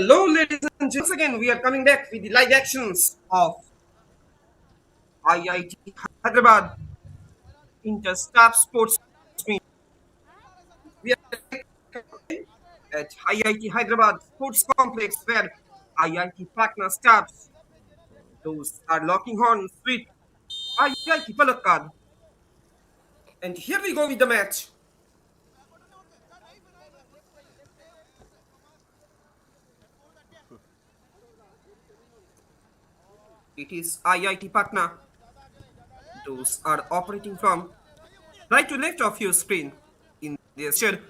Hello, ladies and gentlemen. Once again, we are coming back with the live actions of IIT Hyderabad Inter-Staff Sports Meet. We are at IIT Hyderabad Sports Complex where IIT PATNA staffs. Those are locking horns with IIT Palakkad. And here we go with the match. It is IIT Patna. Those are operating from right to left of your screen in the shared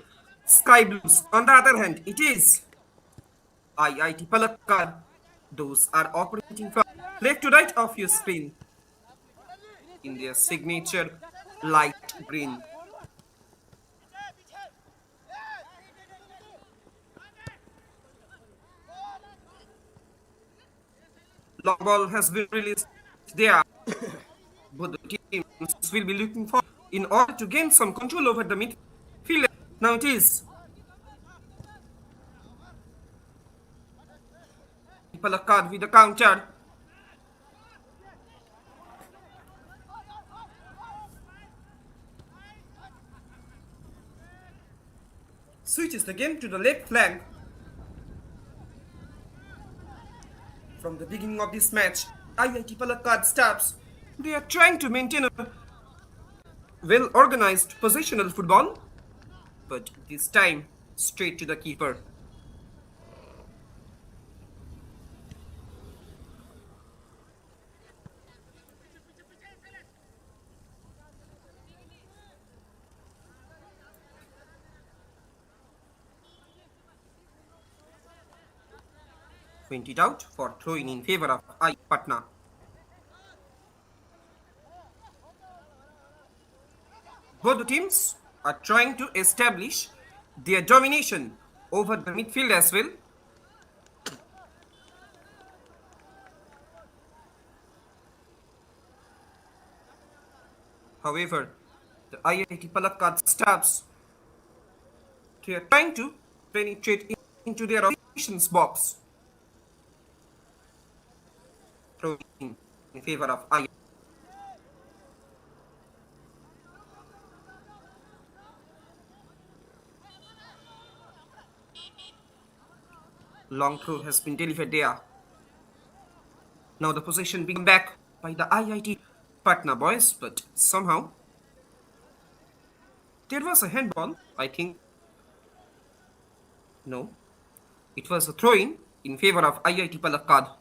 sky blues. On the other hand, it is IIT Palakkad. Those are operating from left to right of your screen in their signature light green. Long ball has been released there. Both the teams will be looking for in order to gain some control over the midfield. Now it is Palakkad with the counter. Switches the game to the left flank. From the beginning of this match, IIT Palakkad staffs, they are trying to maintain a well-organized positional football, but this time straight to the keeper. Pointed out for throwing in favor of I Patna. Both the teams are trying to establish their domination over the midfield as well. However, the IIT Palakkad staffs, they are trying to penetrate into their opposition's box. Throwing in favor of IIT. Long throw has been delivered there. Now the possession being back by the IIT Patna boys, but somehow there was a handball, I think. No, it was a throw in favor of IIT Palakkad.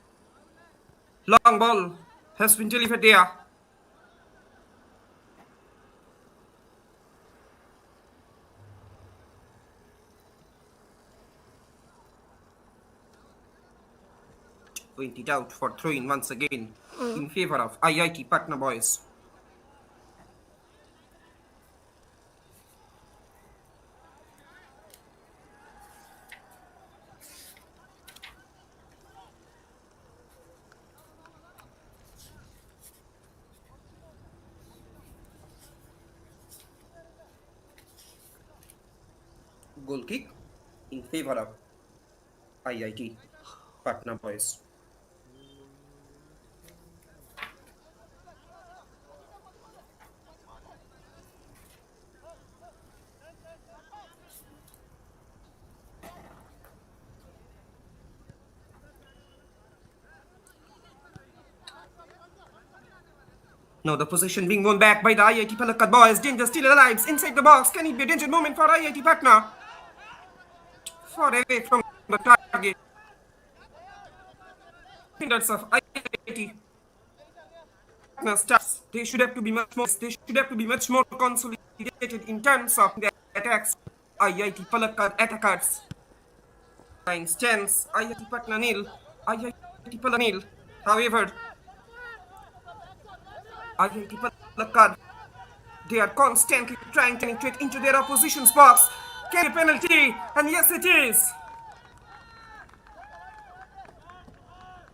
Long ball has been delivered there. Pointed out for throwing once again in favor of IIT Patna boys. Goal kick in favor of IIT Patna boys. Now the possession being won back by the IIT Palakkad boys. Danger still alive inside the box. Can it be a danger moment for IIT Patna? Far away from the target. Defenders of IIT Patna stars, they should have to be much more consolidated in terms of their attacks. IIT Palakkad attackers. 9 stands. IIT Patna nil. IIT Palakkad nil. However, IIT Palakkad, they are constantly trying to penetrate into their opposition's box. Can a penalty? And yes, it is.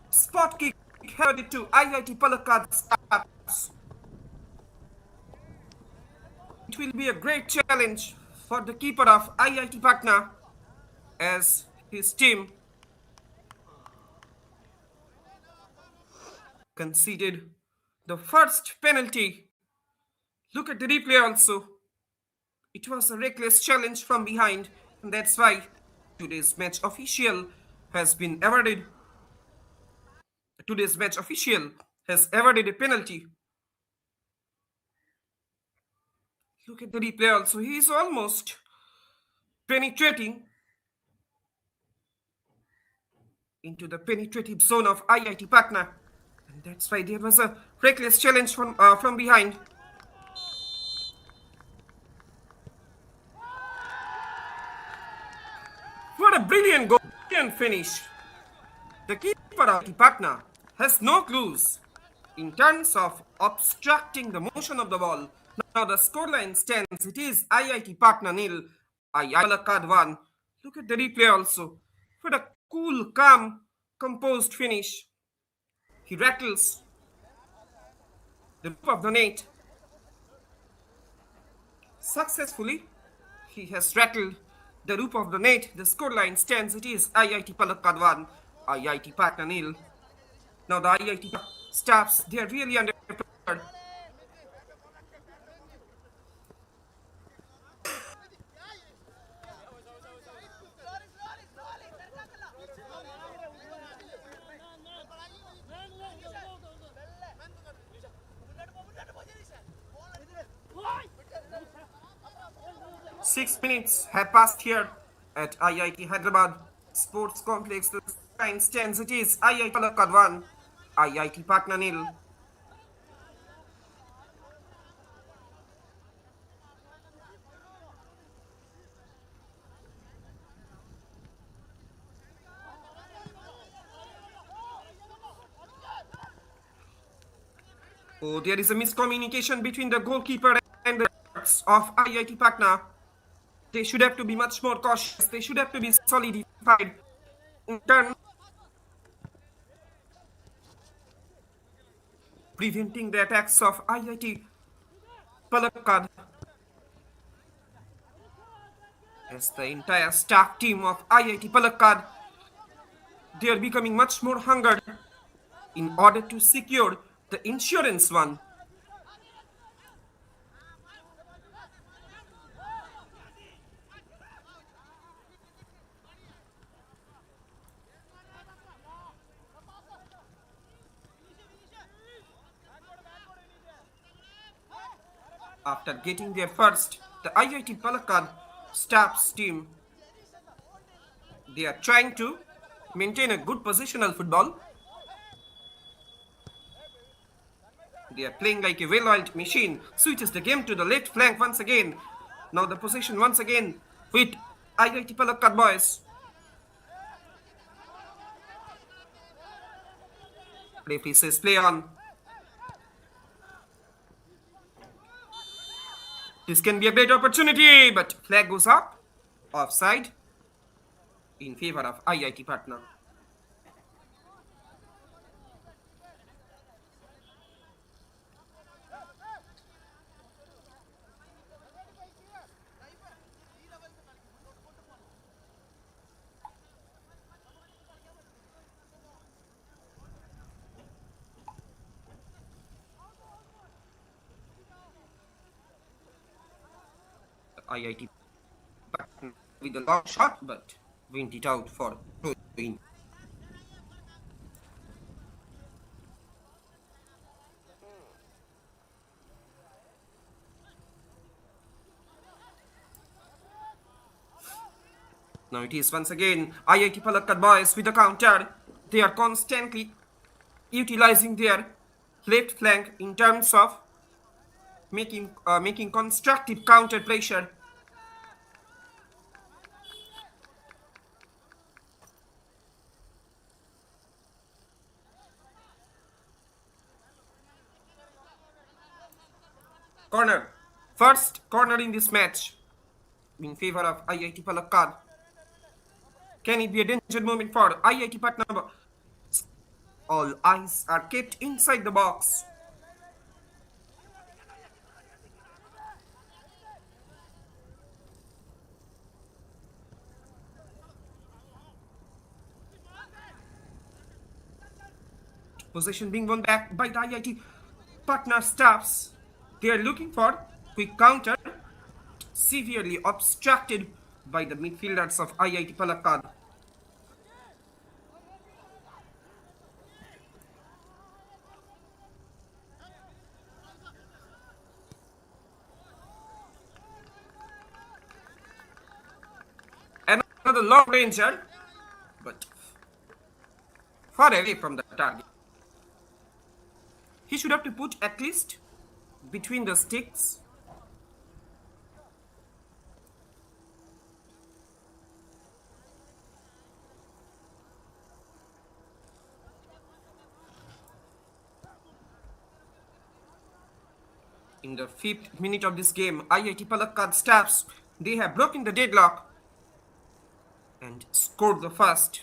Spot kick headed to IIT Palakkad staffs. It will be a great challenge for the keeper of IIT Patna as his team conceded the first penalty. Look at the replay also. It was a reckless challenge from behind, and that's why today's match official has been awarded. Today's match official has awarded a penalty. Look at the replay also. He is almost penetrating into the penetrative zone of IIT Patna. And that's why there was a reckless challenge from behind. What a brilliant goal and finish. The keeper of IIT Patna has no clues in terms of obstructing the motion of the ball. Now the scoreline stands. It is IIT Patna nil, IIT Palakkad 1. Look at the replay also. What a cool, calm, composed finish. He rattles the roof of the net successfully. He has rattled the roof of the net. The scoreline stands. It is IIT Palakkad 1, IIT Patna nil. Now the IIT staffs, they are really underprepared. 6 minutes have passed here at IIT Hyderabad Sports Complex. The time stands. It is IIT Palakkad 1, IIT Patna nil. Oh, there is a miscommunication between the goalkeeper and the of IIT Patna. They should have to be much more cautious. They should have to be solidified in turn, preventing the attacks of IIT Palakkad. As the entire staff team of IIT Palakkad, they are becoming much more hungered in order to secure the insurance one. After getting there first, the IIT Palakkad staff's team, they are trying to maintain a good positional football. They are playing like a well-oiled machine. Switches the game to the left flank once again. Now the possession once again with IIT Palakkad boys. Referee says play on. This can be a great opportunity, but flag goes up. Offside in favor of IIT Patna. IIT Patna with a long shot, but went it out for throw-in. Now it is once again IIT Palakkad boys with the counter. They are constantly utilizing their left flank in terms of making constructive counter pressure. Corner. First corner in this match in favor of IIT Palakkad. Can it be a danger moment for IIT Patna? All eyes are kept inside the box. Possession being won back by the IIT partner staffs. They are looking for quick counter, severely obstructed by the midfielders of IIT Palakkad. Another long ranger, but far away from the target. He should have to put at least between the sticks. In the 5th minute of this game, IIT Palakkad staffs, they have broken the deadlock and scored the first.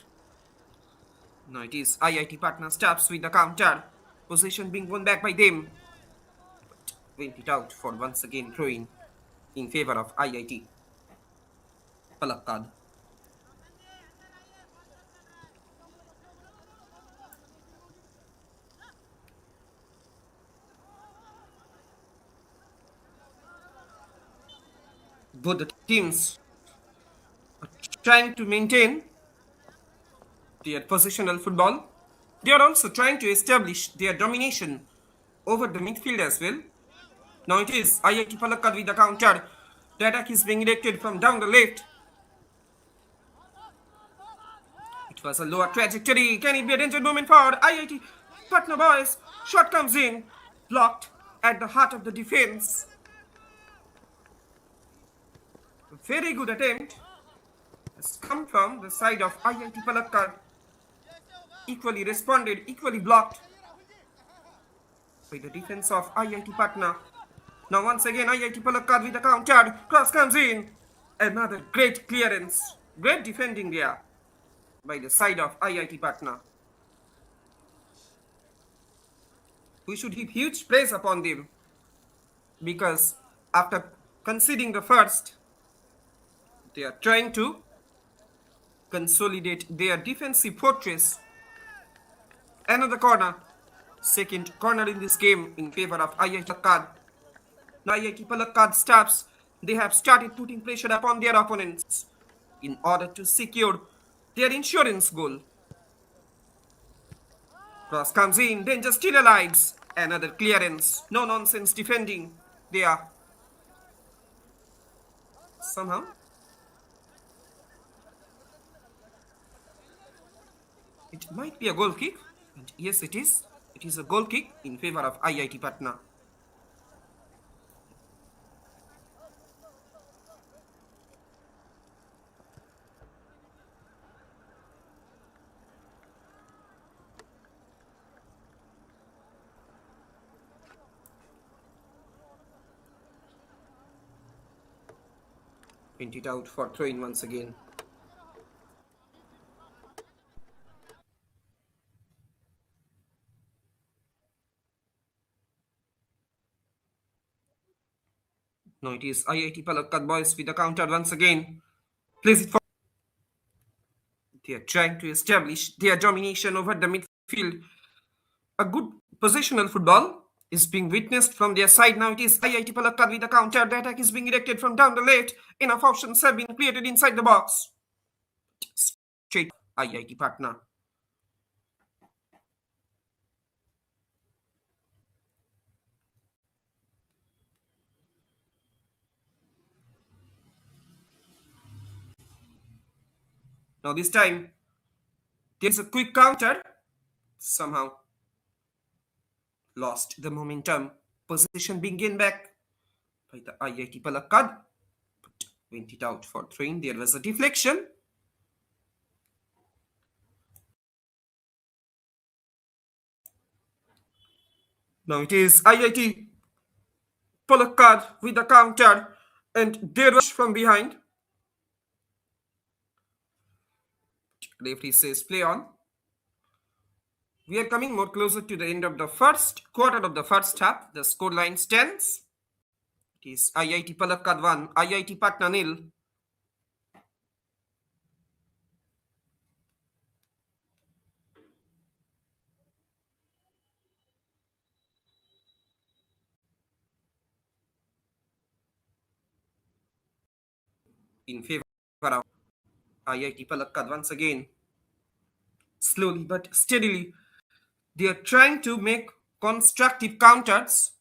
Now it is IIT Patna staffs with the counter. Possession being won back by them. But went it out for once again throwing in favor of IIT Palakkad. Both the teams are trying to maintain their positional football. They are also trying to establish their domination over the midfield as well. Now it is IIT Palakkad with the counter. The attack is being directed from down the left. It was a lower trajectory. Can it be a danger moment for IIT Patna boys? Shot comes in. Blocked at the heart of the defense. A very good attempt has come from the side of IIT Palakkad. Equally responded, equally blocked by the defense of IIT Patna. Now once again IIT Palakkad with the counter. Cross comes in. Another great clearance. Great defending there by the side of IIT Patna. We should heap huge praise upon them because after conceding the first, they are trying to consolidate their defensive fortress. Another corner. Second corner in this game in favor of IIT Palakkad. Now IIT Palakkad staffs, they have started putting pressure upon their opponents in order to secure their insurance goal. Cross comes in, danger still alive. Another clearance. No nonsense defending there. Somehow. It might be a goal kick. And yes, it is. It is a goal kick in favor of IIT Patna. Pint it out for throw-in once again. Now it is IIT Palakkad boys with the counter once again. Plays it for. They are trying to establish their domination over the midfield. A good positional football is being witnessed from their side. Now it is IIT Palakkad with the counter. The attack is being directed from down the left. Enough options have been created inside the box. Straight IIT Patna. Now this time, there's a quick counter. Somehow lost the momentum. Position being gained back by the IIT Palakkad. But went it out for throwing. There was a deflection. Now it is IIT Palakkad with the counter. And there was from behind. Referee says play on. We are coming more closer to the end of the first quarter of the first half. The scoreline stands. It is IIT Palakkad 1, IIT Patna 0. in favor of IIT Palakkad once again. Slowly but steadily, they are trying to make constructive counters.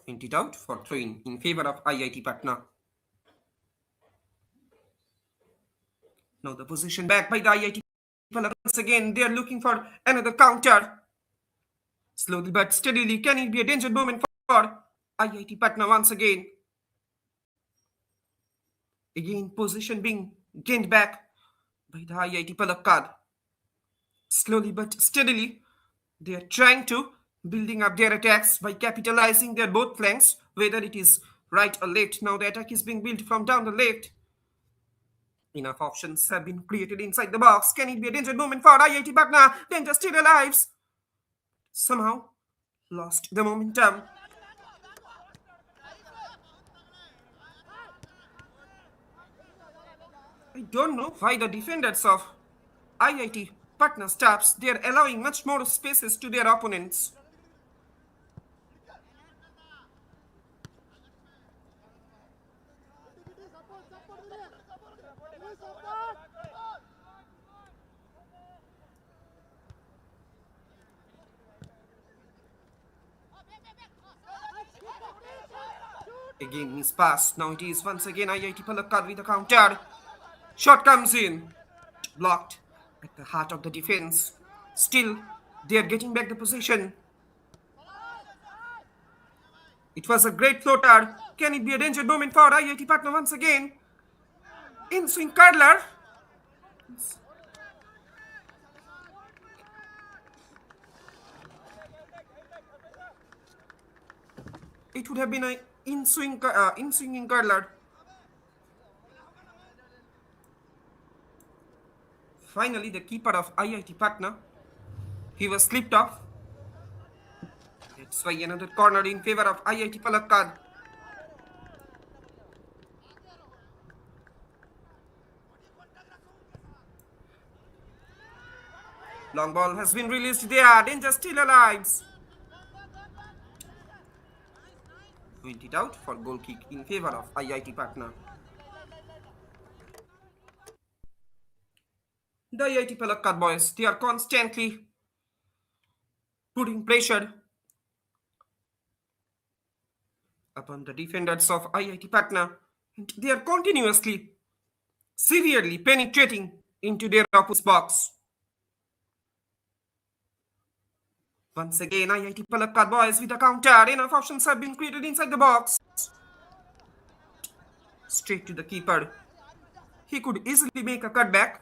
Hint it out for throwing in favor of IIT Patna. Now the position back by the IIT Palakkad. Once again, they are looking for another counter. Slowly but steadily, can it be a danger moment for IIT Patna once again? Again, position being gained back by the IIT Palakkad. Slowly but steadily, they are trying to building up their attacks by capitalizing their both flanks, whether it is right or left. Now the attack is being built from down the left. Enough options have been created inside the box. Can it be a danger moment for IIT Patna? Danger still alive. Somehow lost the momentum. I don't know why the defenders of IIT Patna staffs, they are allowing much more spaces to their opponents. Again, miss pass. Now it is once again IIT Palakkad with a counter. Shot comes in. Blocked at the heart of the defense. Still, they are getting back the position. It was a great floater. Can it be a danger moment for IIT Patna once again? In swing curler. It would have been a in-swinging curler. Finally, the keeper of IIT Patna, he was slipped off. That's why another corner in favor of IIT Palakkad. Long ball has been released there. Danger still alive. Went it out for goal kick in favor of IIT Patna. The IIT Palakkad boys, they are constantly putting pressure upon the defenders of IIT Patna. And they are continuously, severely penetrating into their opponent's box. Once again, IIT Palakkad boys with a counter. Enough options have been created inside the box. Straight to the keeper. He could easily make a cutback.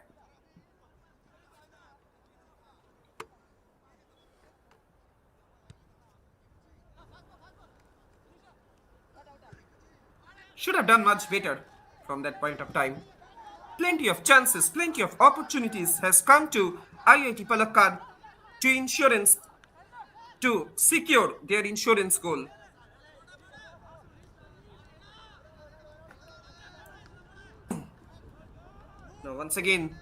Should have done much better from that point of time. Plenty of chances, plenty of opportunities has come to IIT Palakkad to secure their insurance goal. Now once again,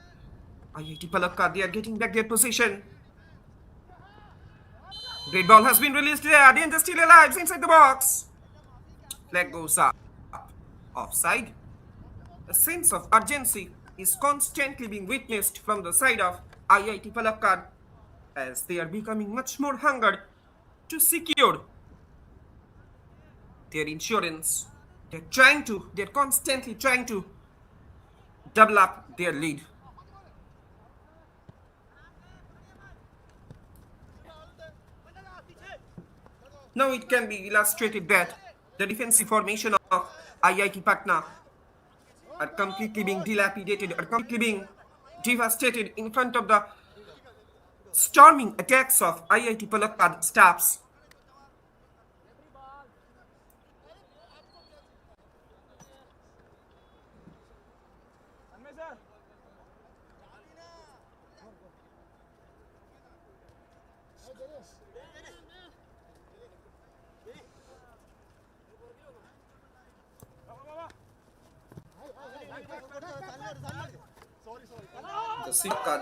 IIT Palakkad, they are getting back their position. Great ball has been released there. Danger still alive inside the box. Flag goes up. Offside. A sense of urgency is constantly being witnessed from the side of IIT Palakkad as they are becoming much more hungered to secure their insurance. They're constantly trying to double up their lead. Now it can be illustrated that the defensive formation of IIT Patna are completely being dilapidated, are completely being devastated in front of the storming attacks of IIT Palakkad staffs. The sweep card.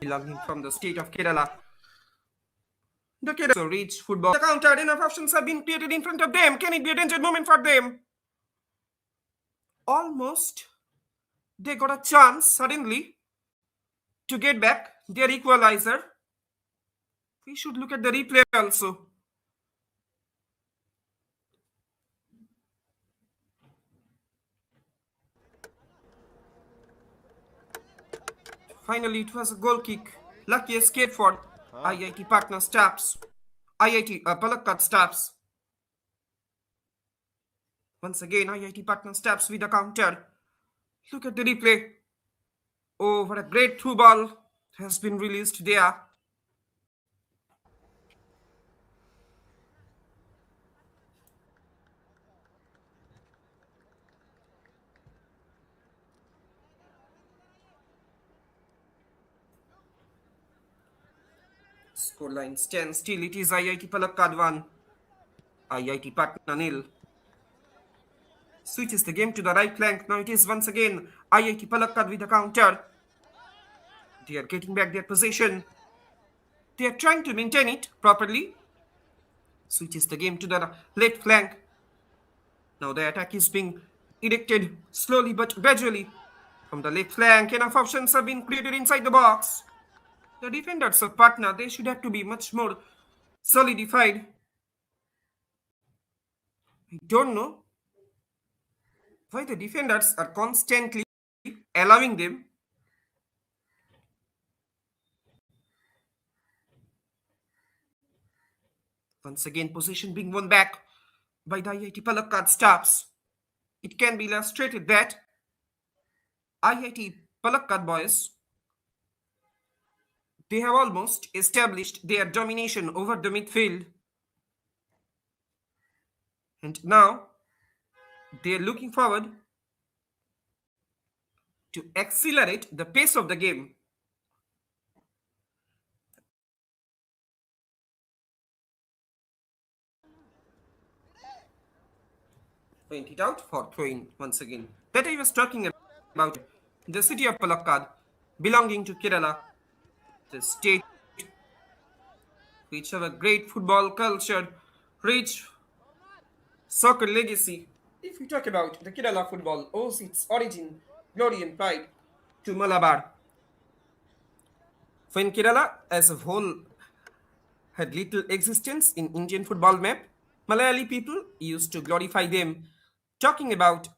Belonging from the state of Kerala. The Kerala also reach football. The counter, enough options have been created in front of them. Can it be a danger moment for them? Almost. They got a chance suddenly to get back their equalizer. We should look at the replay also. Finally, it was a goal kick. Lucky escape for IIT Patna staffs. IIT Palakkad staffs. Once again, IIT Patna staffs with a counter. Look at the replay. Oh, what a great through ball has been released there. Scoreline stands still. It is IIT Palakkad 1, IIT Patna nil. Switches the game to the right flank. Now it is once again IIT Palakkad with a counter. They are getting back their possession. They are trying to maintain it properly. Switches the game to the left flank. Now the attack is being erected slowly but gradually. From the left flank, enough options have been created inside the box. The defenders of Patna, they should have to be much more solidified. I don't know why the defenders are constantly allowing them. Once again, possession being won back by the IIT Palakkad staffs. It can be illustrated that IIT Palakkad boys, they have almost established their domination over the midfield. And now they are looking forward to accelerate the pace of the game. Point it out for throwing once again. That I was talking about the city of Palakkad, belonging to Kerala, the state which have a great football culture, rich soccer legacy. If we talk about the Kerala football owes its origin, glory and pride to Malabar. When Kerala as a whole had little existence in Indian football map, Malayali people used to glorify them, talking about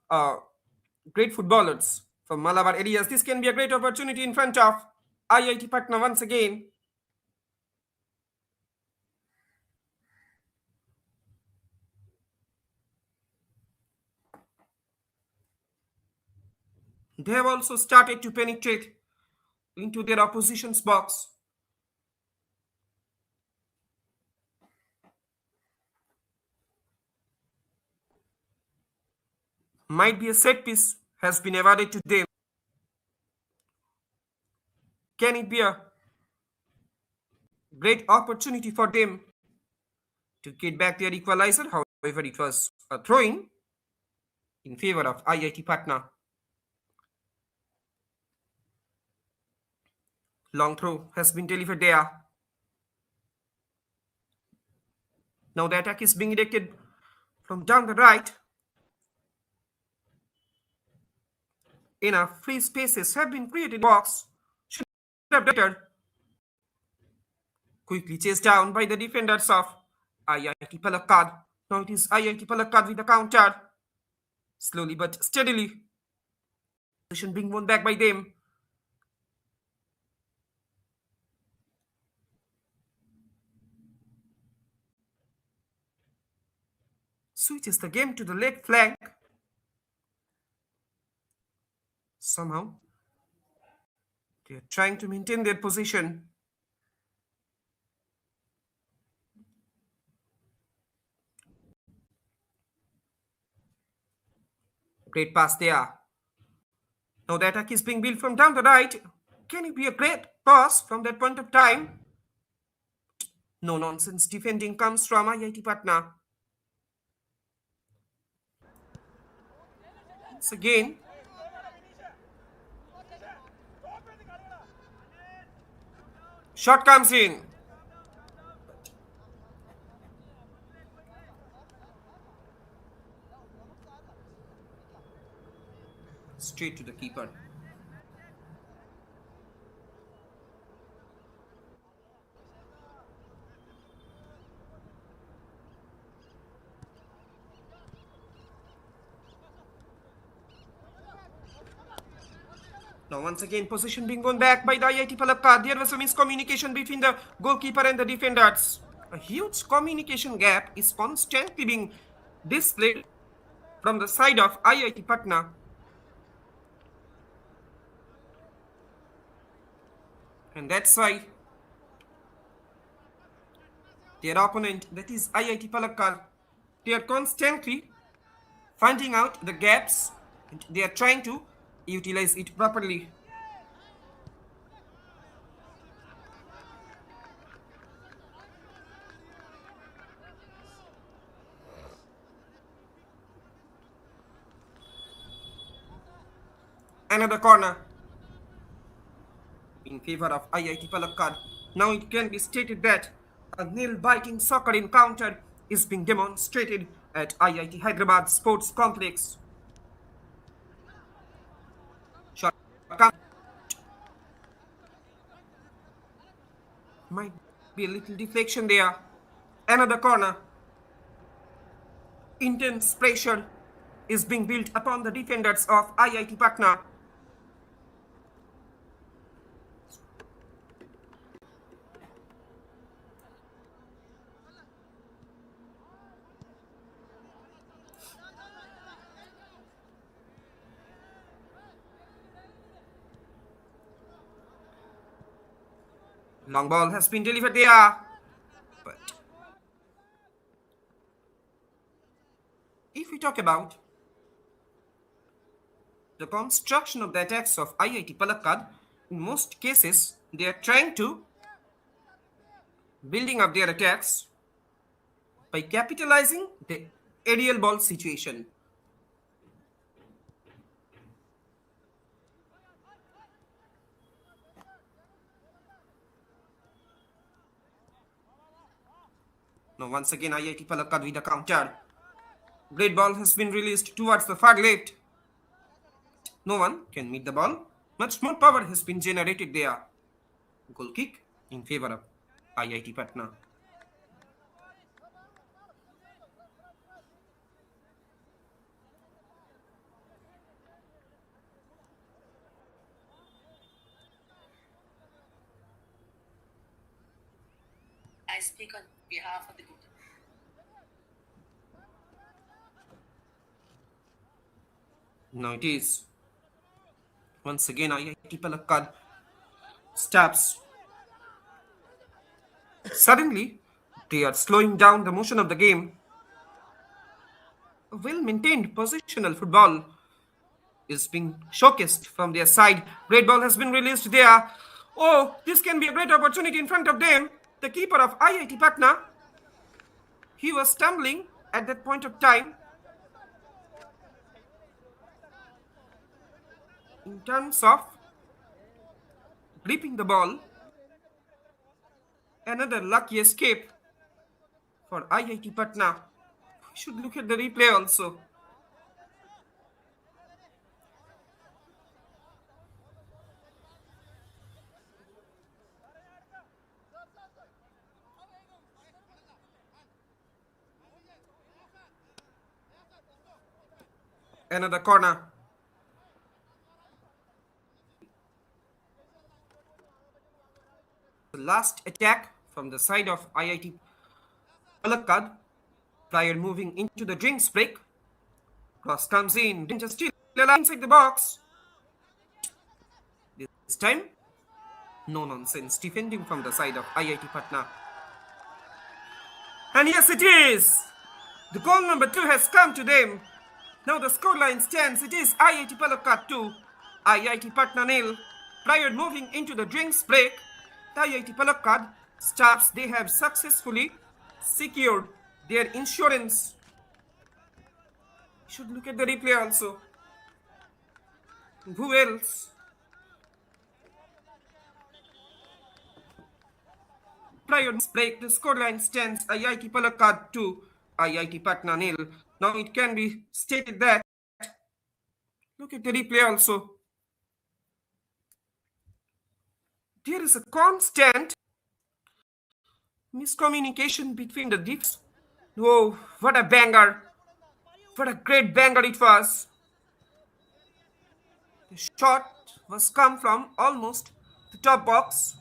great footballers from Malabar areas. This can be a great opportunity in front of IIT Patna once again. They have also started to penetrate into their opposition's box. Might be a set piece has been awarded to them. Can it be a great opportunity for them to get back their equalizer? However, it was a throw-in in favor of IIT Patna. Long throw has been delivered there. Now the attack is being directed from down the right. Enough free spaces have been created in the box. Should have better. Quickly chased down by the defenders of IIT Palakkad. Now it is IIT Palakkad with the counter. Slowly but steadily. Position being won back by them. Switches the game to the left flank. Somehow, they are trying to maintain their position. Great pass there. Now the attack is being built from down the right. Can it be a great pass from that point of time? No nonsense defending comes from IIT Patna. Once again, shot comes in. Straight to the keeper. Now once again possession being won back by the IIT Palakkad. There was a miscommunication between the goalkeeper and the defenders. A huge communication gap is constantly being displayed from the side of IIT Patna. And that's why their opponent, that is IIT Palakkad, they are constantly finding out the gaps and they are trying to utilize it properly. Another corner in favor of IIT Palakkad. Now it can be stated that a nail-biting soccer encounter is being demonstrated at IIT Hyderabad Sports Complex. Shot might be a little deflection there. Another corner. Intense pressure is being built upon the defenders of IIT Patna. Long ball has been delivered there. But if we talk about the construction of the attacks of IIT Palakkad, in most cases, they are trying to building up their attacks by capitalizing the aerial ball situation. Now once again IIT Palakkad with a counter. Great ball has been released towards the far left. No one can meet the ball. Much more power has been generated there. Goal kick in favor of IIT Patna. I speak on behalf of the group. Now it is. Once again IIT Palakkad stops. Suddenly, they are slowing down the motion of the game. A well-maintained positional football is being showcased from their side. Great ball has been released there. Oh, this can be a great opportunity in front of them. The keeper of IIT Patna, he was stumbling at that point of time. In terms of gripping the ball, another lucky escape for IIT Patna. We should look at the replay also. Another corner. The last attack from the side of IIT Palakkad. Prior moving into the drinks break. Cross comes in. Danger still alive inside the box. This time, no nonsense defending from the side of IIT Patna. And yes, it is. The goal number 2 has come to them. Now the scoreline stands. It is IIT Palakkad 2, IIT Patna nil. Prior moving into the drinks break, the IIT Palakkad Staffs they have successfully secured their insurance. You should look at the replay also. Who else? Prior break, the scoreline stands IIT Palakkad 2, IIT Patna nil. Now it can be stated that, look at the replay also. There is a constant miscommunication between the defense. Oh, what a banger! What a great banger it was! The shot was come from almost the top box.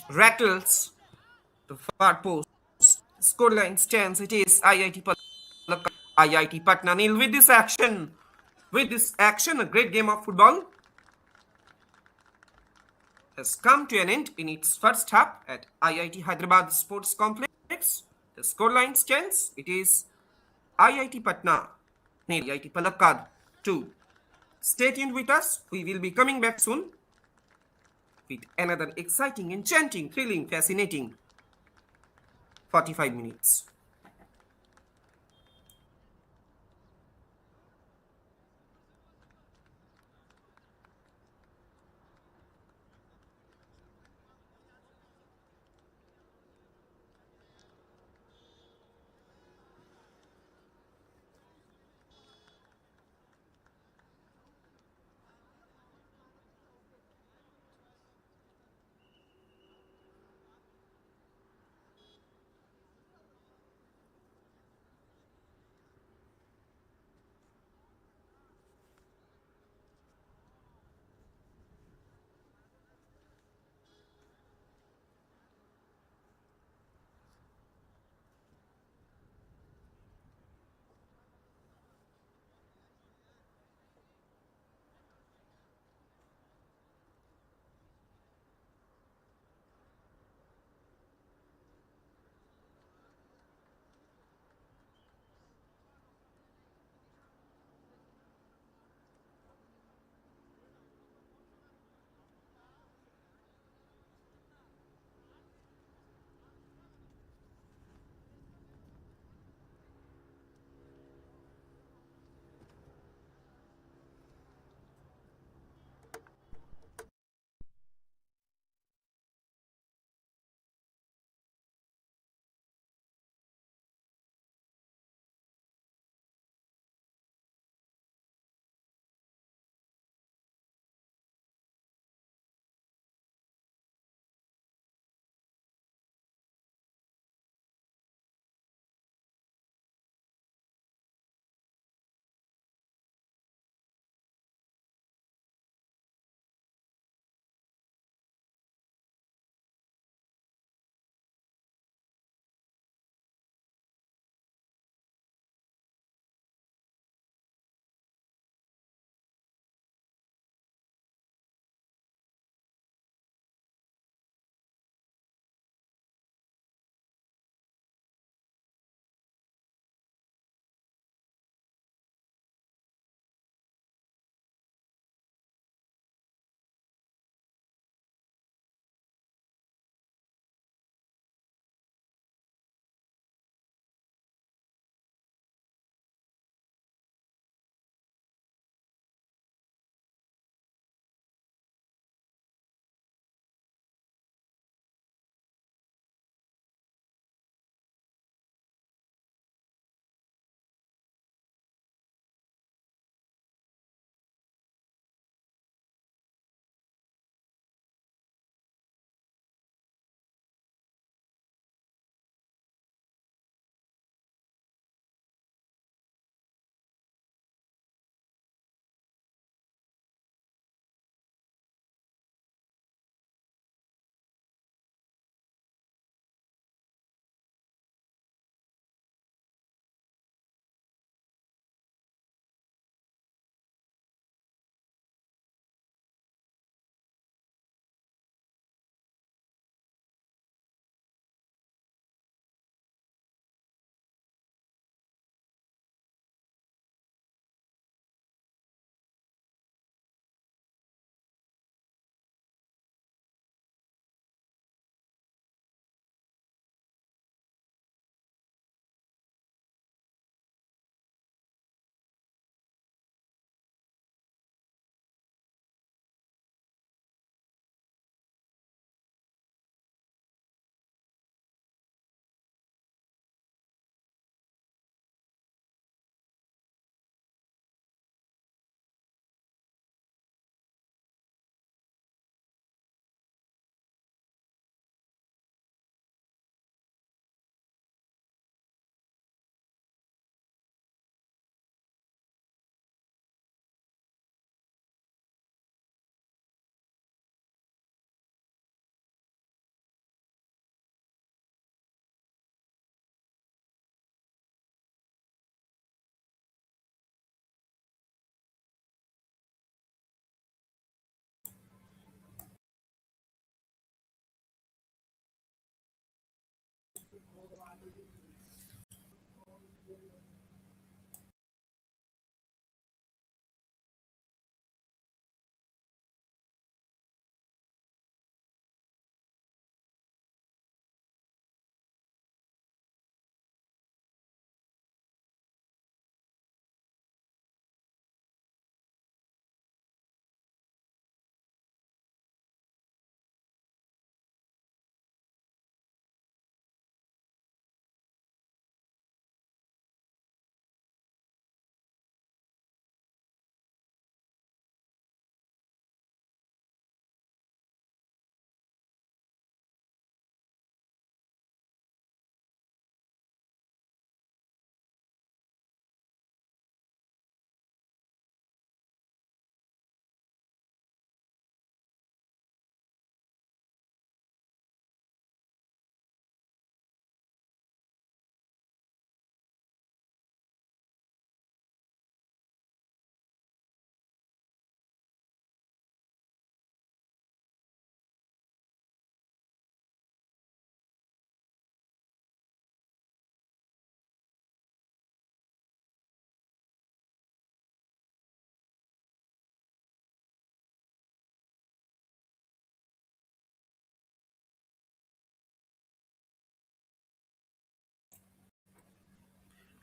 Rattles the far post. Scoreline stands. It is IIT Palakkad, IIT Patna nil. With this action, a great game of football has come to an end in its first half at IIT Hyderabad Sports Complex. The scoreline stands. It is IIT Patna nil, IIT Palakkad 2. Stay tuned with us. We will be coming back soon with another exciting, enchanting, thrilling, fascinating 45 minutes.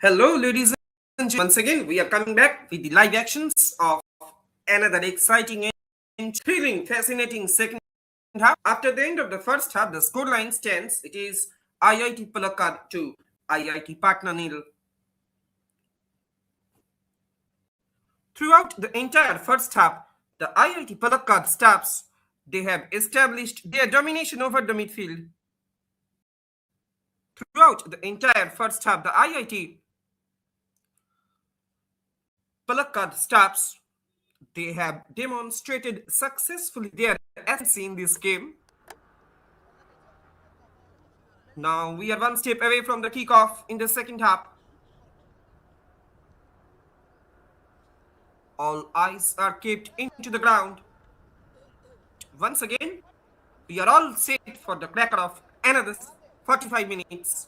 Hello, ladies and gentlemen. Once again, we are coming back with the live actions of another exciting and thrilling, fascinating second half. After the end of the first half, the scoreline stands. It is IIT Palakkad to IIT Patna nil. Throughout the entire first half, the IIT Palakkad staffs they have established their domination over the midfield. Throughout the entire first half, the IIT Palakkad staffs they have demonstrated successfully their ascendancy in this game. Now we are one step away from the kickoff in the second half. All eyes are kept into the ground. Once again, we are all set for the cracker of another 45 minutes.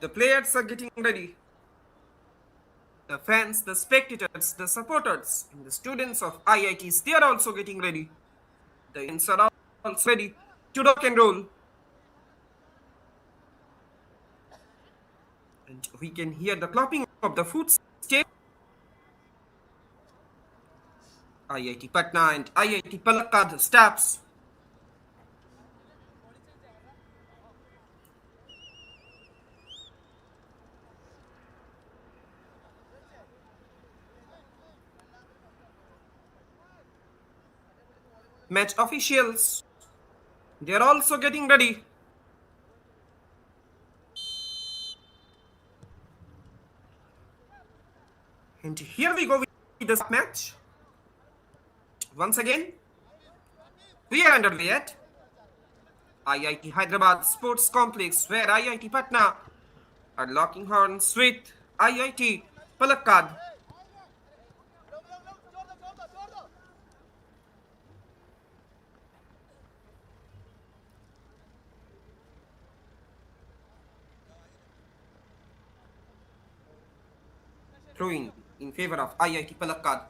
The players are getting ready. The fans, the spectators, the supporters, and the students of IITs, they are also getting ready. The fans are also ready to rock and roll. And we can hear the clapping of the footsteps. IIT Patna and IIT Palakkad staffs. Match officials. They are also getting ready. And here we go with the match. Once again, we are underway at IIT Hyderabad Sports Complex where IIT Patna are locking horns with IIT Palakkad. Throwing in favor of IIT Palakkad.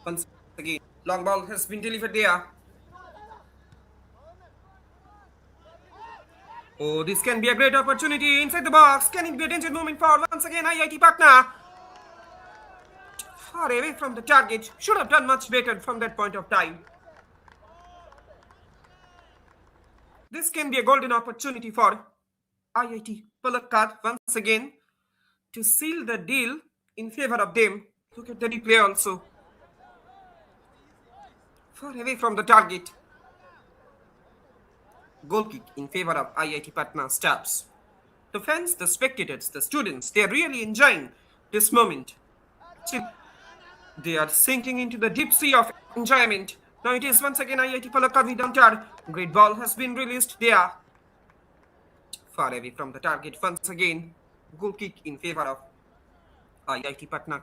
Once again, long ball has been delivered there. Oh, this can be a great opportunity inside the box. Can it be a danger moment for once again IIT Patna? Far away from the target. Should have done much better from that point of time. This can be a golden opportunity for IIT Palakkad once again to seal the deal in favor of them. Look at the replay also. Far away from the target. Goal kick in favor of IIT Patna staffs. The fans, the spectators, the students, they are really enjoying this moment. They are sinking into the deep sea of enjoyment. Now it is once again IIT Palakkad with Antar. Great ball has been released there. Far away from the target once again. Goal kick in favor of IIT Patna.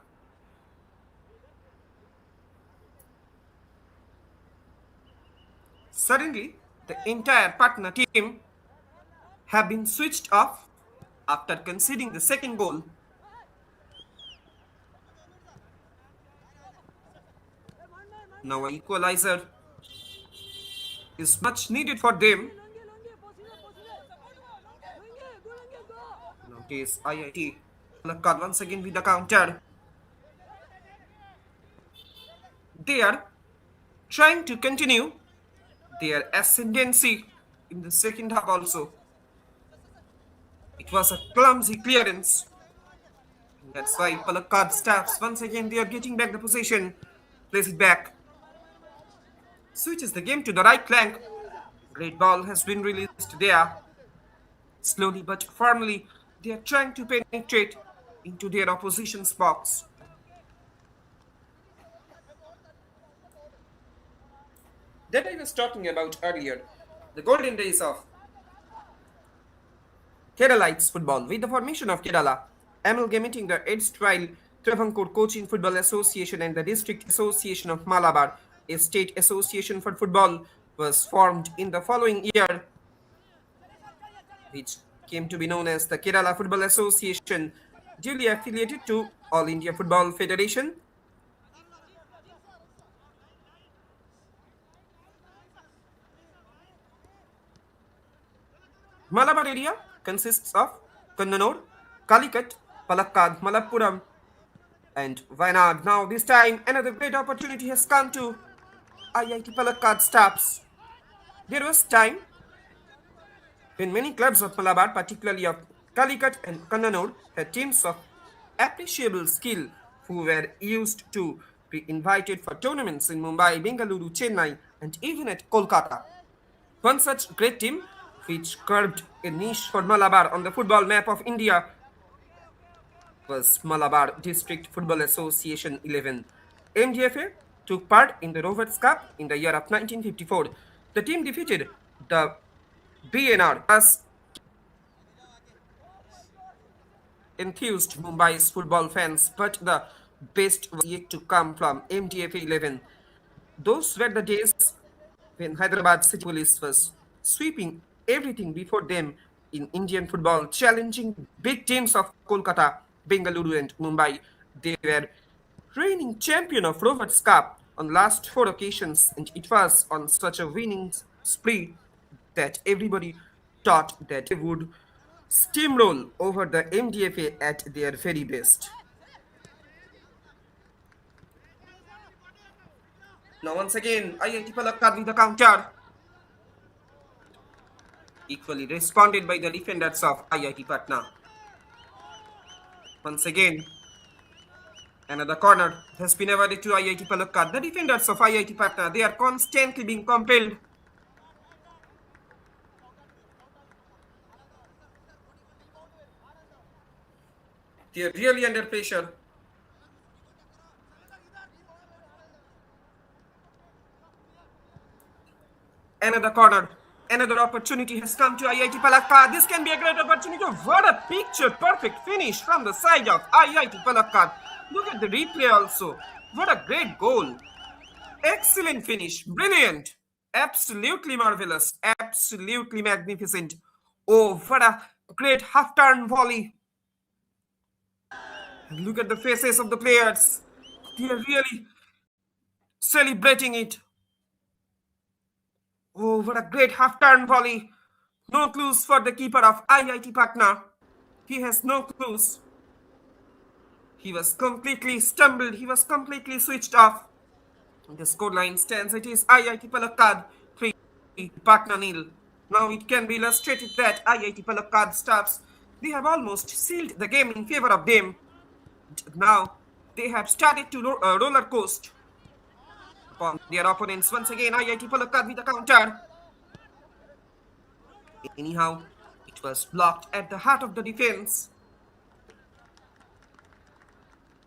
Suddenly, the entire Patna team have been switched off after conceding the second goal. Now an equalizer is much needed for them. Now it is IIT Palakkad once again with the counter. They are trying to continue their ascendancy in the second half also. It was a clumsy clearance. That's why Palakkad staffs once again they are getting back the possession. Plays it back. Switches the game to the right flank. Great ball has been released there. Slowly but firmly, they are trying to penetrate into their opposition's box. That I was talking about earlier, the golden days of Keralites football. With the formation of Kerala, amalgamating the erstwhile Travancore Cochin Football Association and the District Association of Malabar, a state association for football was formed in the following year, which came to be known as the Kerala Football Association, duly affiliated to All India Football Federation. Malabar area consists of Kannanur, Calicut, Palakkad, Malappuram, and Wayanad. Now, this time, another great opportunity has come to IIT Palakkad staffs. There was time when many clubs of Malabar, particularly of Calicut and Kannanur, had teams of appreciable skill who were used to be invited for tournaments in Mumbai, Bengaluru, Chennai, and even at Kolkata. One such great team, which carved a niche for Malabar on the football map of India, was Malabar District Football Association 11. MDFA took part in the Rovers Cup in the year of 1954. The team defeated the BNR as enthused Mumbai's football fans, but the best was yet to come from MDFA 11. Those were the days when Hyderabad City Police was sweeping everything before them in Indian football, challenging big teams of Kolkata, Bengaluru, and Mumbai. They were reigning champion of Rovers Cup on last four occasions, and it was on such a winning spree that everybody thought that they would steamroll over the MDFA at their very best. Now once again, IIT Palakkad with the counter. Equally responded by the defenders of IIT Patna. Once again, another corner has been awarded to IIT Palakkad. The defenders of IIT Patna, they are constantly being compelled. They are really under pressure. Another corner. Another opportunity has come to IIT Palakkad. This can be a great opportunity. What a picture perfect finish from the side of IIT Palakkad. Look at the replay also. What a great goal. Excellent finish. Brilliant. Absolutely marvelous. Absolutely magnificent. Oh, what a great half-turn volley. And look at the faces of the players. They are really celebrating it. Oh, what a great half-turn volley. No clues for the keeper of IIT Patna. He has no clues. He was completely stumbled. He was completely switched off. The scoreline stands. It is IIT Palakkad 3, Patna nil. Now it can be illustrated that IIT Palakkad staffs, they have almost sealed the game in favor of them. Now they have started to roller coast upon their opponents. Once again, IIT Palakkad with a counter. Anyhow, it was blocked at the heart of the defense.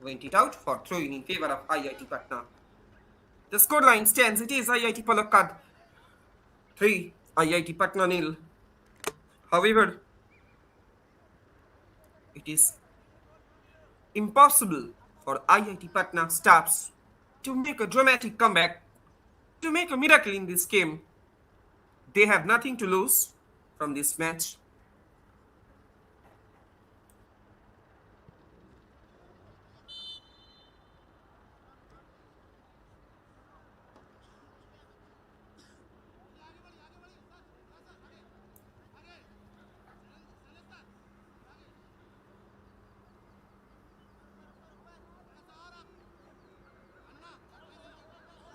Went it out for throwing in favor of IIT Patna. The scoreline stands. It is IIT Palakkad 3, IIT Patna nil. However, it is impossible for IIT Patna staffs to make a dramatic comeback, to make a miracle in this game. They have nothing to lose from this match.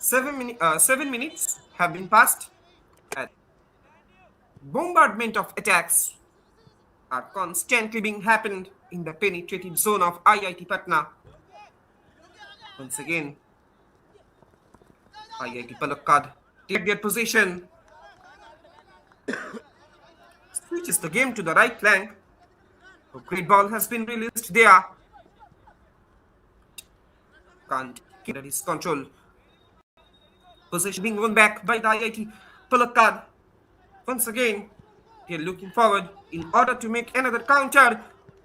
Seven minutes have been passed, and bombardment of attacks are constantly being happened in the penetrative zone of IIT Patna. Once again, IIT Palakkad take their position, switches the game to the right flank. A great ball has been released there. Can't get under his control. Possession being won back by the IIT Palakkad. Once again, they are looking forward in order to make another counter.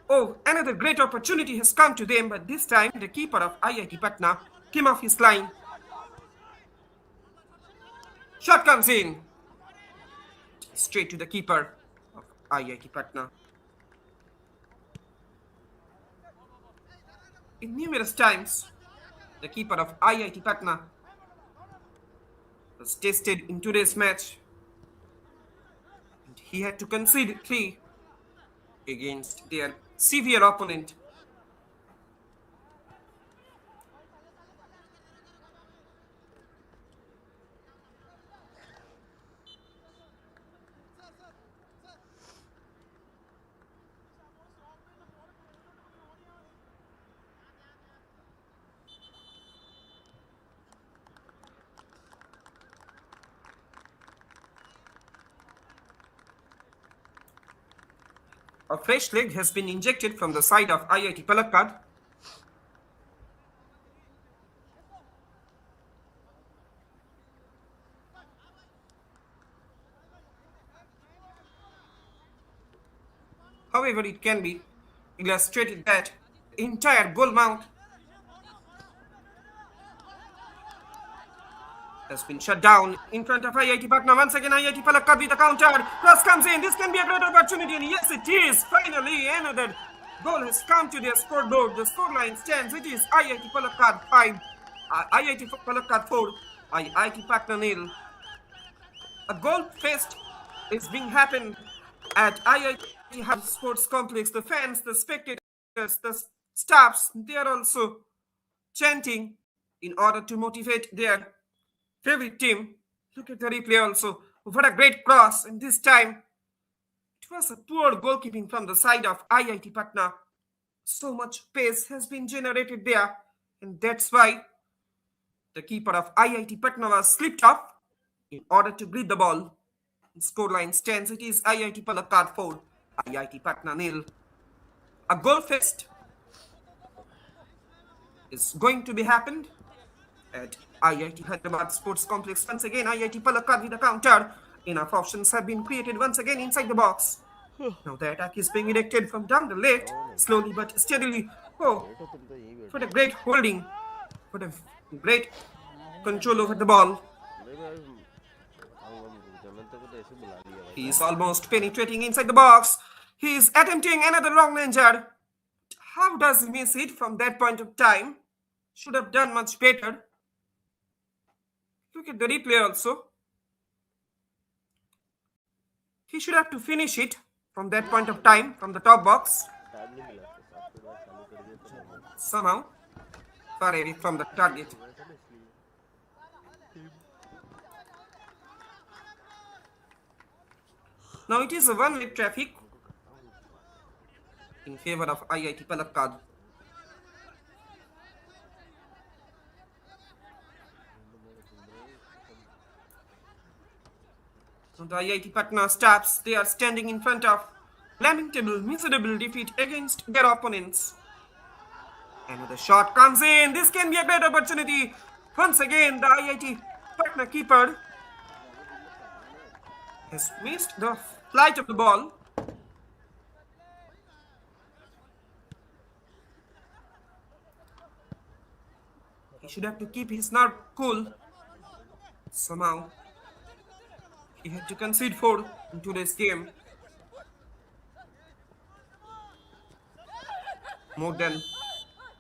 Oh, another great opportunity has come to them, but this time the keeper of IIT Patna came off his line. Shot comes in. Straight to the keeper of IIT Patna. In numerous times, the keeper of IIT Patna was tested in today's match. And he had to concede 3 against their severe opponent. A fresh leg has been injected from the side of IIT Palakkad. However, it can be illustrated that the entire goal mount has been shut down in front of IIT Patna. Once again, IIT Palakkad with a counter. Cross comes in. This can be a great opportunity. And yes, it is. Finally, another goal has come to their scoreboard. The scoreline stands. It is IIT Palakkad 5, IIT Palakkad 4, IIT Patna nil. A goal fest is being happened at IIT Hub Sports Complex. The fans, the spectators, the staffs, they are also chanting in order to motivate their favorite team. Look at the replay also. What a great cross. And this time, it was a poor goalkeeping from the side of IIT Patna. So much pace has been generated there. And that's why the keeper of IIT Patna was slipped off in order to greet the ball. Scoreline stands. It is IIT Palakkad 4, IIT Patna nil. A goal fest is going to be happened at IIT Hyderabad Sports Complex. Once again, IIT Palakkad with a counter. Enough options have been created once again inside the box. Now the attack is being erected from down the left, slowly but steadily. Oh, what a great holding. What a great control over the ball. He is almost penetrating inside the box. He is attempting another long ranger. How does he miss it from that point of time? Should have done much better. Look at the replay also. He should have to finish it from that point of time, from the top box. Somehow, far away from the target. Now it is a one-way traffic in favor of IIT Palakkad. So the IIT Patna staffs, they are standing in front of lamentable, miserable defeat against their opponents. Another shot comes in. This can be a great opportunity. Once again, the IIT Patna keeper has missed the flight of the ball. He should have to keep his nerve cool. Somehow, he had to concede 4 in today's game. More than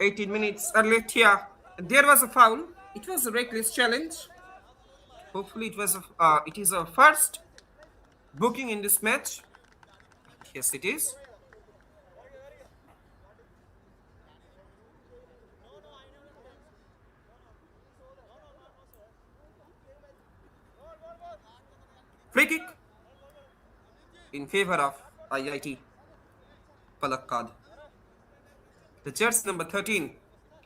18 minutes are left here. And there was a foul. It was a reckless challenge. Hopefully, it is a first booking in this match. Yes, it is. Free kick in favor of IIT Palakkad. The jersey number 13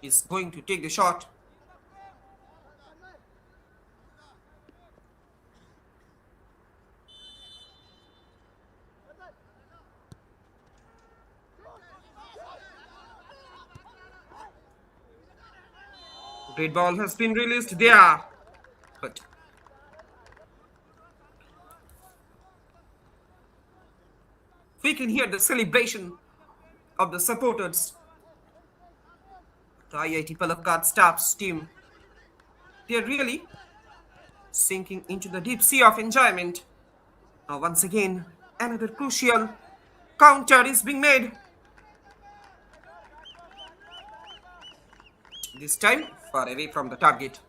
is going to take the shot. Great ball has been released there, but we can hear the celebration of the supporters. The IIT Palakkad staff's team, they are really sinking into the deep sea of enjoyment. Now once again, another crucial counter is being made. This time, far away from the target.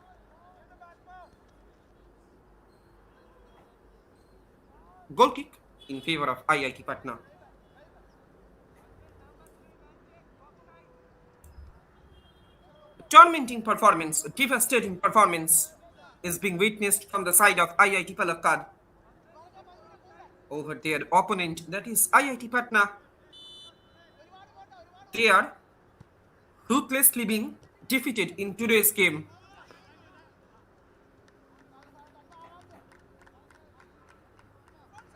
Goal kick in favor of IIT Patna. Tormenting performance, a devastating performance is being witnessed from the side of IIT Palakkad over their opponent, that is IIT Patna. They are ruthlessly being defeated in today's game.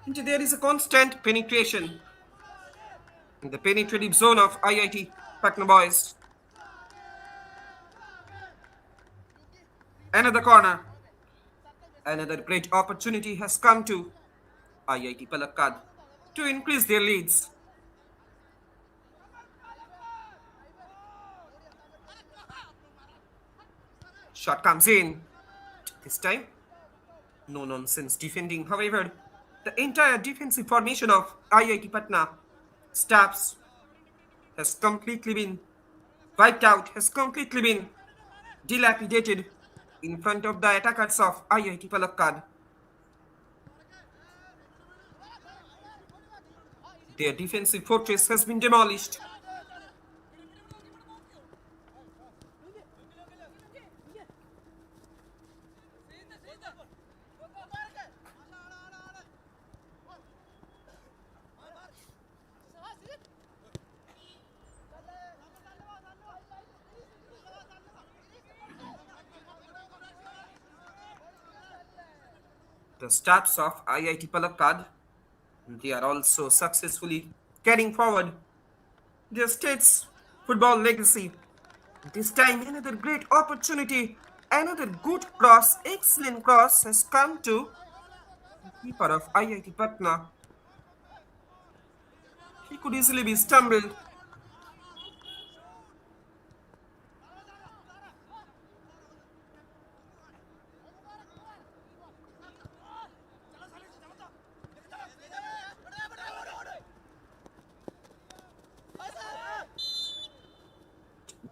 And there is a constant penetration in the penetrative zone of IIT Patna boys. Another corner. Another great opportunity has come to IIT Palakkad to increase their leads. Shot comes in. This time, no nonsense defending. However, the entire defensive formation of IIT Patna staffs has completely been wiped out, has completely been dilapidated in front of the attackers of IIT Palakkad. Their defensive fortress has been demolished. The staffs of IIT Palakkad, they are also successfully carrying forward their state's football legacy. This time, another great opportunity, another good cross, excellent cross has come to the keeper of IIT Patna. He could easily be stumbled.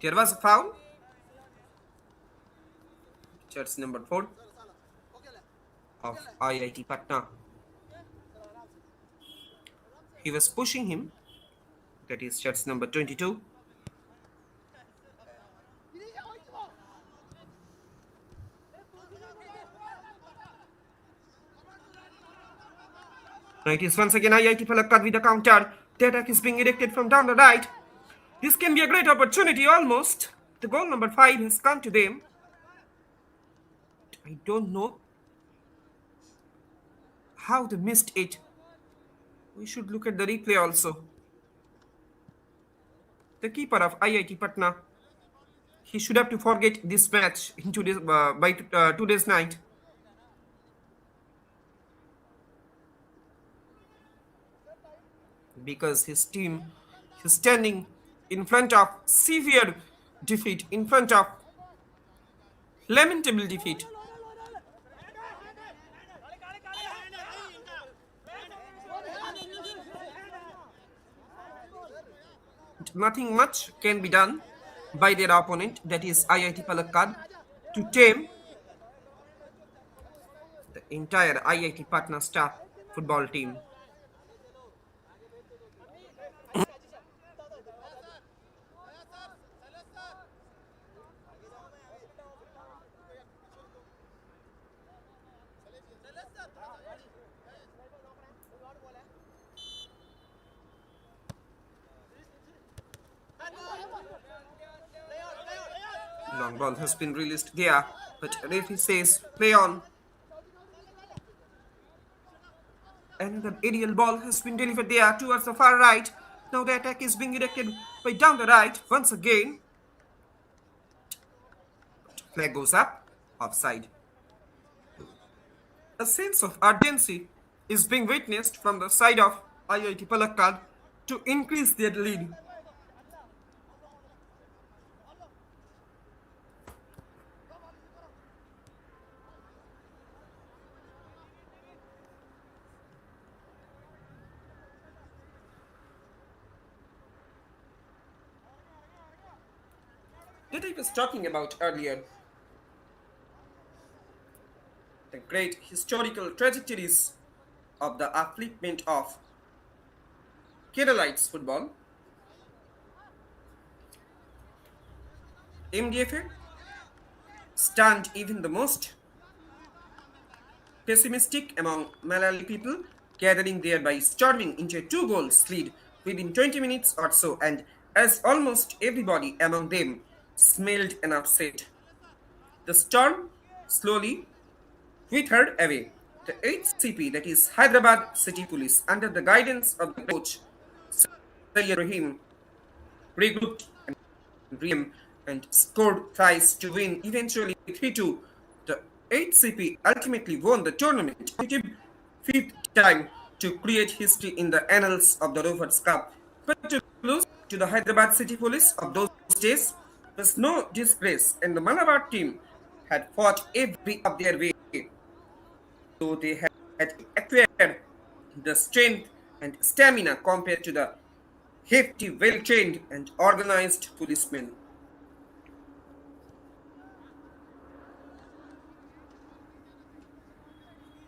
There was a foul. That's number 4 of IIT Patna. He was pushing him. That is shots number 22. Now it is once again IIT Palakkad with the counter. The attack is being erected from down the right. This can be a great opportunity almost. The goal number 5 has come to them. I don't know how they missed it. We should look at the replay also. The keeper of IIT Patna, he should have to forget this match in today's, by today's night. Because his team is standing in front of severe defeat, in front of lamentable defeat. Nothing much can be done by their opponent, that is IIT Palakkad, to tame the entire IIT Patna staff football team. Long ball has been released there, but referee says play on. Another aerial ball has been delivered there towards the far right. Now the attack is being directed by down the right once again. Flag goes up, offside. A sense of urgency is being witnessed from the side of IIT Palakkad to increase their lead. That I was talking about earlier. The great historical trajectories of the upliftment of Keralites football, MDFA stunned even the most pessimistic among Malayali people, gathering there by storming into a two goals lead within 20 minutes or so, and as almost everybody among them smelled and upset, the storm slowly withered away. The 8th CP, that is Hyderabad City Police, under the guidance of the coach Sayyid Rahim, regrouped and and scored twice to win eventually 3-2. The 8th CP ultimately won the tournament fifth time to create history in the annals of the Rovers Cup. But to lose to the Hyderabad City Police of those days was no disgrace, and the Malabar team had fought every of their way, though they had acquired the strength and stamina compared to the hefty, well-trained and organized policemen.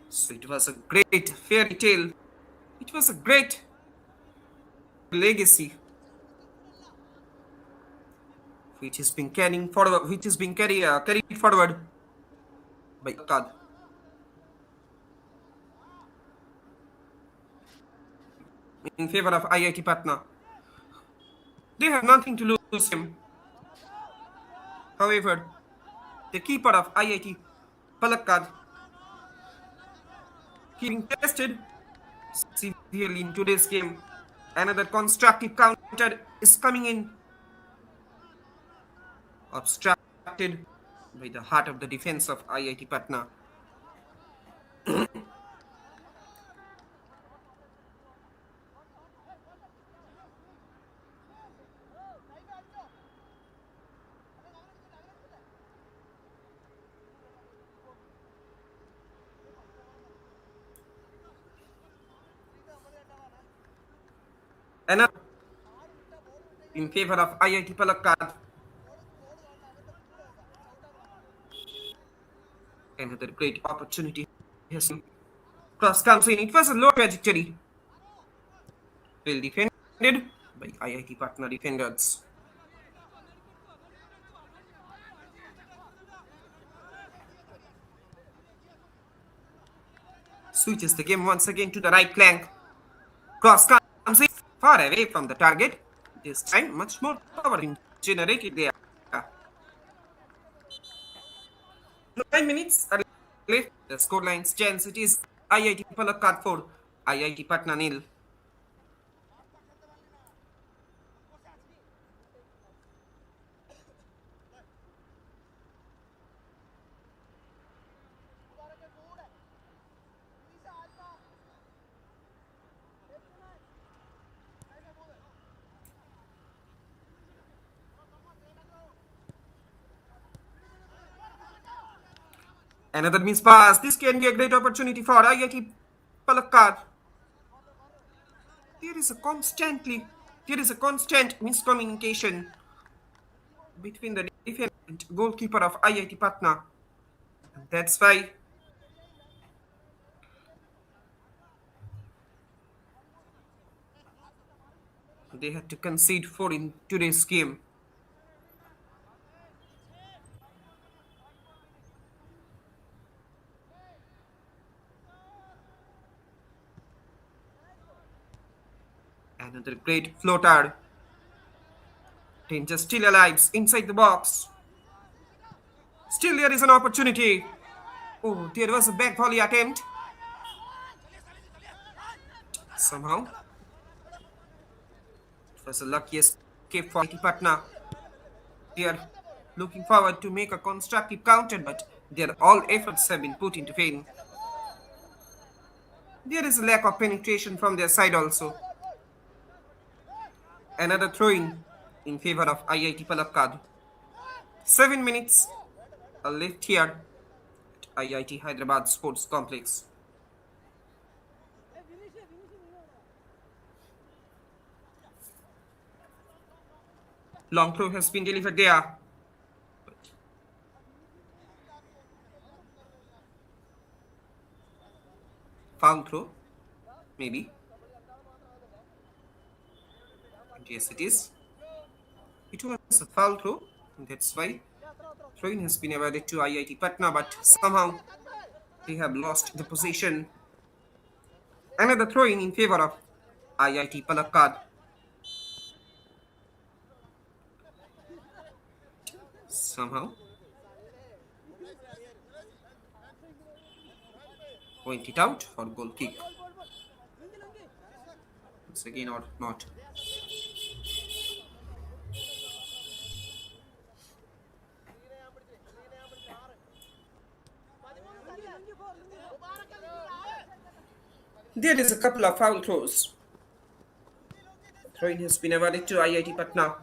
So it was a great fairy tale. It was a great legacy which is being carried forward by Akkad in favor of IIT Patna. They have nothing to lose him. However, the keeper of IIT Palakkad, he being tested severely in today's game. Another constructive counter is coming in, obstructed by the heart of the defense of IIT Patna. Another in favor of IIT Palakkad. Another great opportunity has cross comes in. It was a low trajectory, well defended by IIT Patna defenders. Switches the game once again to the right flank. Cross comes in far away from the target. This time, much more power being generated there. 9 minutes are left. The scoreline stands. It is IIT Palakkad 4, IIT Patna nil. Another missed pass. This can be a great opportunity for IIT Palakkad. There is a constant miscommunication between the defense and goalkeeper of IIT Patna. And that's why they had to concede 4 in today's game. Another great floater. Danger still alive inside the box. Still there is an opportunity. Oh, there was a back volley attempt. Somehow, it was a lucky escape for IIT Patna. They are looking forward to make a constructive counter, but their all efforts have been put into vain. There is a lack of penetration from their side also. Another throw in favor of IIT Palakkad. 7 minutes are left here at IIT Hyderabad Sports Complex. Long throw has been delivered there. Foul throw. Maybe. And yes, it is. It was a foul throw. And that's why throwing has been awarded to IIT Patna, but somehow they have lost the position. Another throw in favor of IIT Palakkad. Somehow point it out for goal kick. Once again or not. There is a couple of foul throws. Throwing has been awarded to IIT Patna.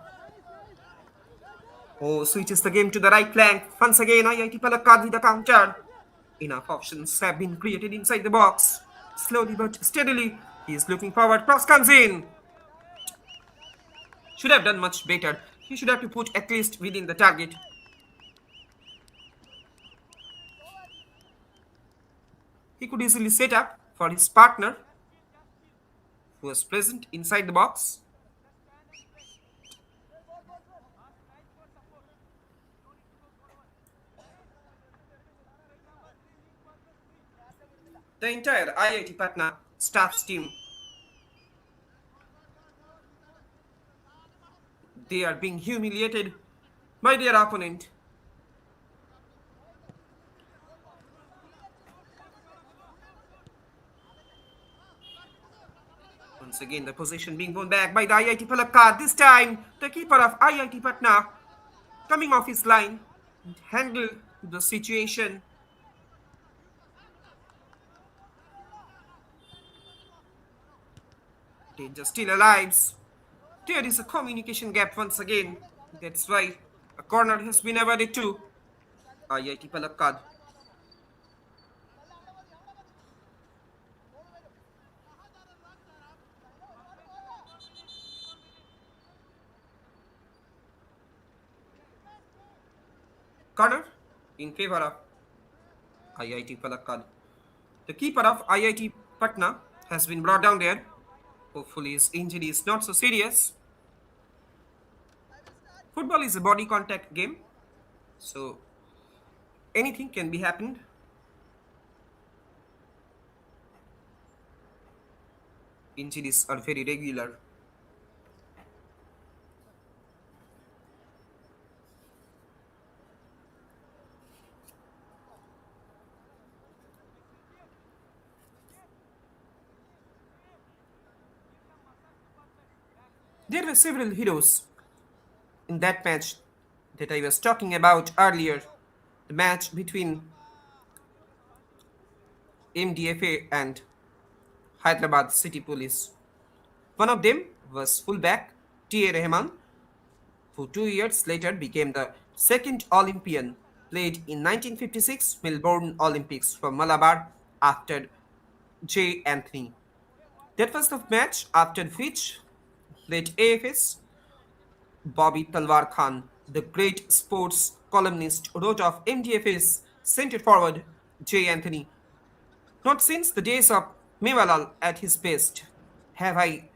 Oh, switches the game to the right flank. Once again, IIT Palakkad with the counter. Enough options have been created inside the box. Slowly but steadily, he is looking forward. Cross comes in. Should have done much better. He should have to put at least within the target. He could easily set up for his partner, who was present inside the box. The entire IIT Patna staff's team, they are being humiliated by their opponent. Once again, the possession being won back by the IIT Palakkad. This time, the keeper of IIT Patna coming off his line and handle the situation. Danger still alive. There is a communication gap once again. That's why a corner has been awarded to IIT Palakkad. Corner in favor of IIT Palakkad. The keeper of IIT Patna has been brought down there. Hopefully his injury is not so serious. Football is a body contact game, so anything can be happened. Injuries are very regular. There were several heroes in that match that I was talking about earlier. The match between MDFA and Hyderabad City Police. One of them was fullback T.A. Rahman, who 2 years later became the second Olympian, played in 1956 Melbourne Olympics for Malabar after J. Anthony. That was the match after which late AFS Bobby Talwar Khan, the great sports columnist, wrote of MDF's centre forward J. Anthony. Not since the days of Mewalal at his best have I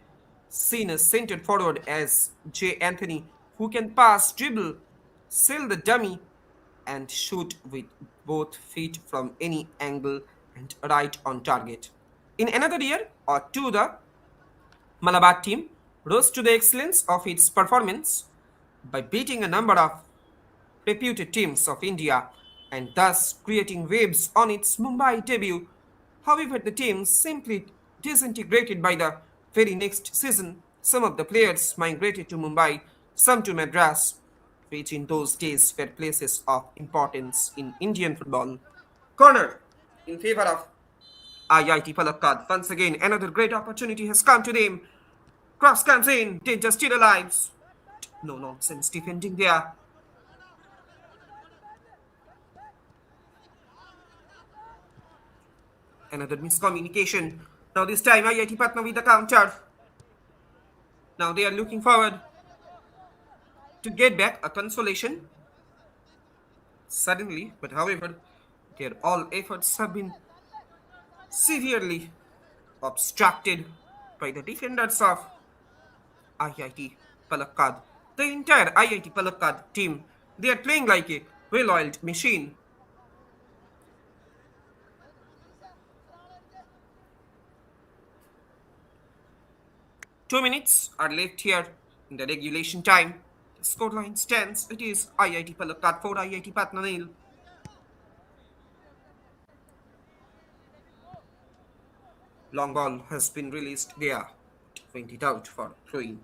seen a centre forward as J. Anthony who can pass, dribble, sail the dummy, and shoot with both feet from any angle and right on target. In another year or two, the Malabar team rose to the excellence of its performance by beating a number of reputed teams of India and thus creating waves on its Mumbai debut. However, the team simply disintegrated by the very next season. Some of the players migrated to Mumbai, some to Madras, which in those days were places of importance in Indian football. Corner in favor of IIT Palakkad. Once again, another great opportunity has come to them. Cross comes in, danger still alive. No nonsense defending there. Another miscommunication. Now this time IIT Patna with the counter. Now they are looking forward to get back a consolation suddenly, but however, their all efforts have been severely obstructed by the defenders of IIT Palakkad. The entire IIT Palakkad team, they are playing like a well-oiled machine. 2 minutes are left here in the regulation time. The scoreline stands. It is IIT Palakkad 4, IIT Patna nil. Long ball has been released there. Went it out for throwing.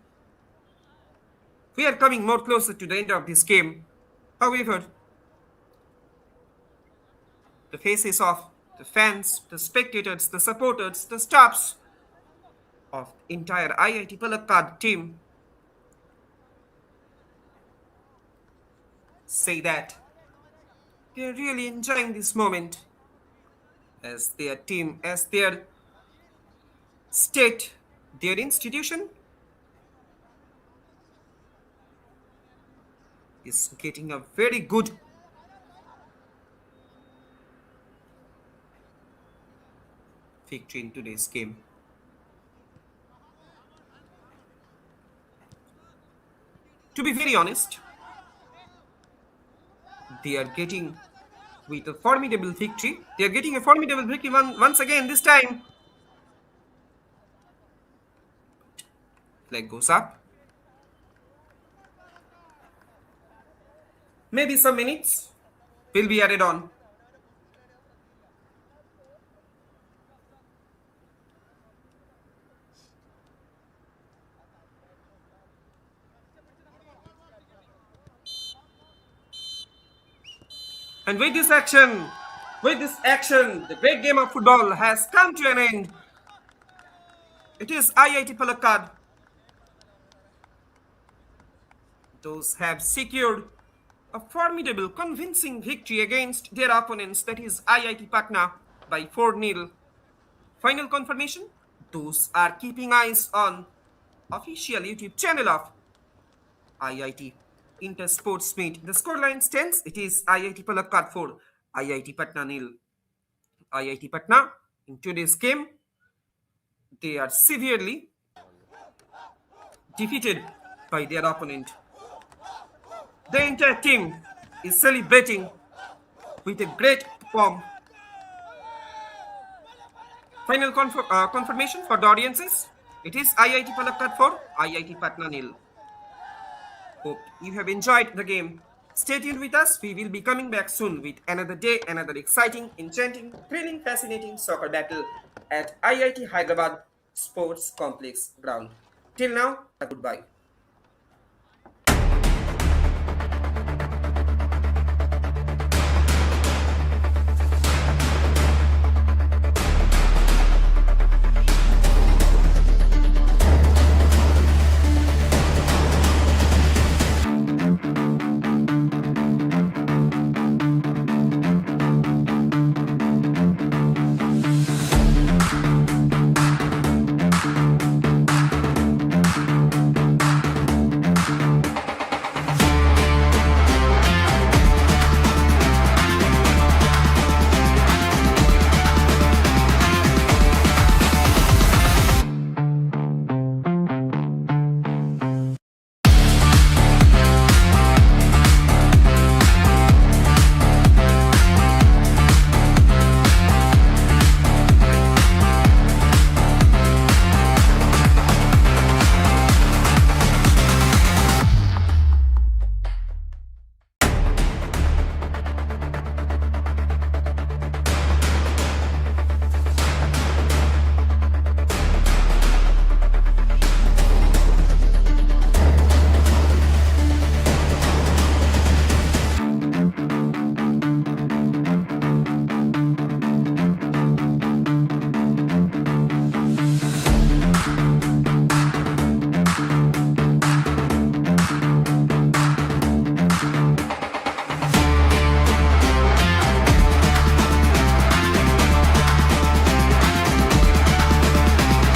We are coming more closer to the end of this game. However, the faces of the fans, the spectators, the supporters, the staffs of the entire IIT Palakkad team say that they are really enjoying this moment as their team, as their state, their institution is getting a very good victory in today's game. To be very honest, they are getting with a formidable victory. They are getting a formidable victory once again. This time, flag goes up. Maybe some minutes will be added on. And with this action, the great game of football has come to an end. It is IIT Palakkad. Those have secured a formidable, convincing victory against their opponents, that is IIT Patna, by 4-0. Final confirmation? Those are keeping eyes on official YouTube channel of IIT Inter Sports Meet. The scoreline stands. It is IIT Palakkad 4, IIT Patna nil. IIT Patna in today's game, they are severely defeated by their opponent. The entire team is celebrating with a great form. Final confirmation for the audiences. It is IIT Palakkad 4, IIT Patna nil. Hope you have enjoyed the game. Stay tuned with us. We will be coming back soon with another day, another exciting, enchanting, thrilling, fascinating soccer battle at IIT Hyderabad Sports Complex ground. Till now, goodbye.